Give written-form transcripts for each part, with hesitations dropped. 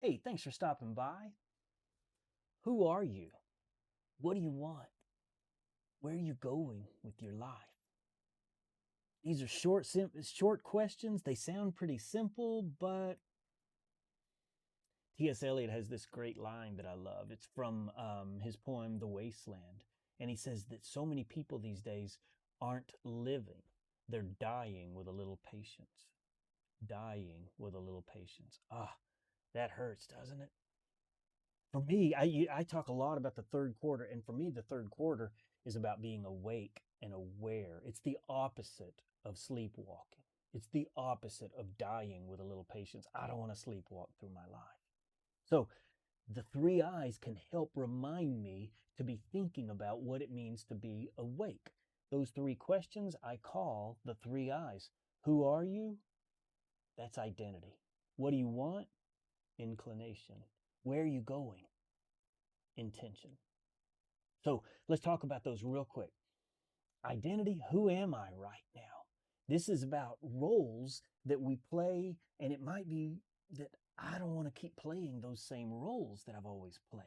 Hey, thanks for stopping by. Who are you? What do you want? Where are you going with your life? These are short questions. They sound pretty simple, but T.S. Eliot has this great line that I love. It's from his poem, The Wasteland. And he says that so many people these days aren't living, they're dying with a little patience. Dying with a little patience. Ah, that hurts, doesn't it? For me, I talk a lot about the third quarter, and for me, the third quarter is about being awake and aware. It's the opposite of sleepwalking. It's the opposite of dying with a little patience. I don't want to sleepwalk through my life. So the three eyes can help remind me to be thinking about what it means to be awake. Those three questions I call the three eyes. Who are you? That's identity. What do you want? Inclination. Where are you going? Intention. So let's talk about those real quick. Identity, who am I right now? This is about roles that we play, and it might be that I don't want to keep playing those same roles that I've always played.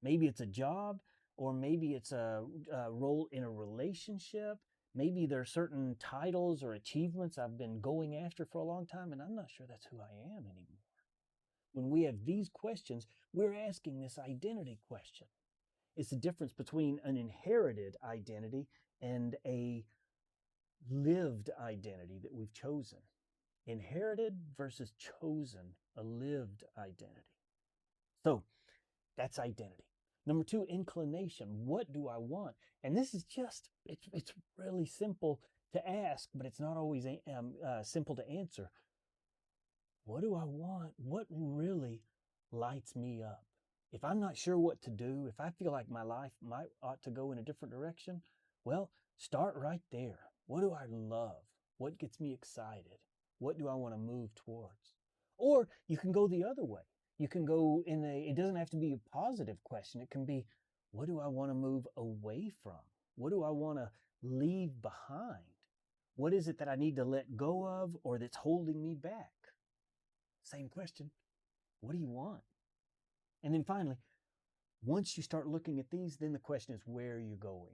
Maybe it's a job, or maybe it's a role in a relationship. Maybe there are certain titles or achievements I've been going after for a long time, and I'm not sure that's who I am anymore. When we have these questions, we're asking this identity question. It's the difference between an inherited identity and a lived identity that we've chosen. Inherited versus chosen, a lived identity. So that's identity. Number two, inclination. What do I want? And this is it's really simple to ask, but it's not always simple to answer. What do I want? What really lights me up? If I'm not sure what to do, if I feel like my life might ought to go in a different direction, well, start right there. What do I love? What gets me excited? What do I want to move towards? Or you can go the other way. You can go it doesn't have to be a positive question. It can be, what do I want to move away from? What do I want to leave behind? What is it that I need to let go of or that's holding me back? Same question. What do you want? And then finally, once you start looking at these, then the question is, where are you going?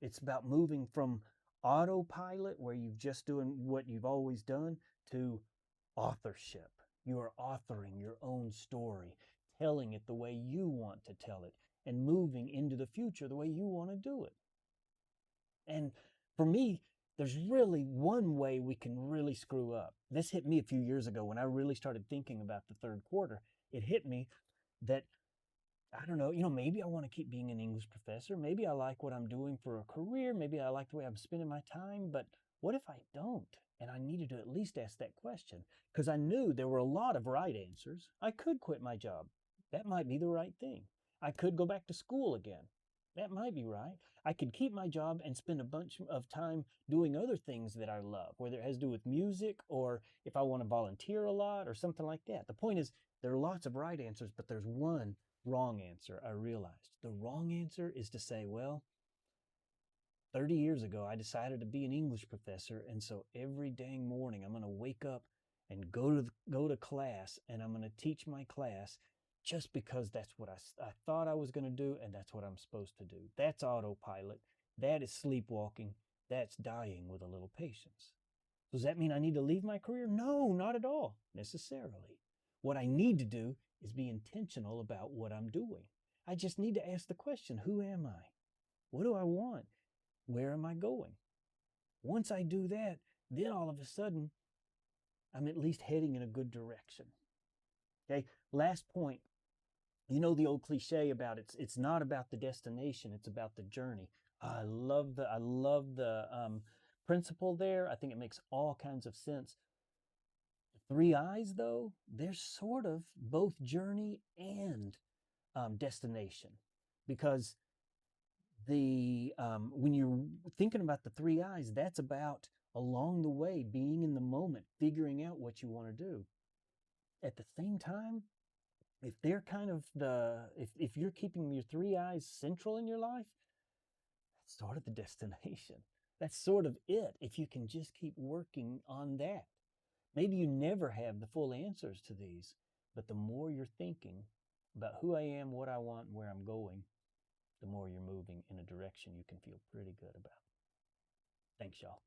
It's about moving from autopilot, where you've just doing what you've always done, to authorship. You are authoring your own story, telling it the way you want to tell it, and moving into the future the way you want to do it. And for me, there's really one way we can really screw up. This hit me a few years ago when I really started thinking about the third quarter. It hit me that I don't know, maybe I want to keep being an English professor. Maybe I like what I'm doing for a career. Maybe I like the way I'm spending my time. But what if I don't? And I needed to at least ask that question because I knew there were a lot of right answers. I could quit my job. That might be the right thing. I could go back to school again. That might be right. I could keep my job and spend a bunch of time doing other things that I love, whether it has to do with music or if I want to volunteer a lot or something like that. The point is, there are lots of right answers, but there's one wrong answer, I realized. The wrong answer is to say, well, 30 years ago, I decided to be an English professor. And so every dang morning, I'm going to wake up and go to class and I'm going to teach my class just because that's what I thought I was going to do. And that's what I'm supposed to do. That's autopilot. That is sleepwalking. That's dying with a little patience. Does that mean I need to leave my career? No, not at all, necessarily. What I need to do is be intentional about what I'm doing. I just need to ask the question, who am I? What do I want? Where am I going? Once I do that, then all of a sudden, I'm at least heading in a good direction. Okay, last point. You know the old cliche about it's not about the destination, it's about the journey. I love the principle there. I think it makes all kinds of sense. Three eyes, though, they're sort of both journey and destination because the when you're thinking about the three eyes, that's about along the way, being in the moment, figuring out what you want to do. At the same time, if they're kind of if you're keeping your three eyes central in your life, that's sort of the destination. That's sort of it. If you can just keep working on that. Maybe you never have the full answers to these, But the more you're thinking about who I am, what I want, and where I'm going, the more you're moving in a direction you can feel pretty good about. Thanks, y'all.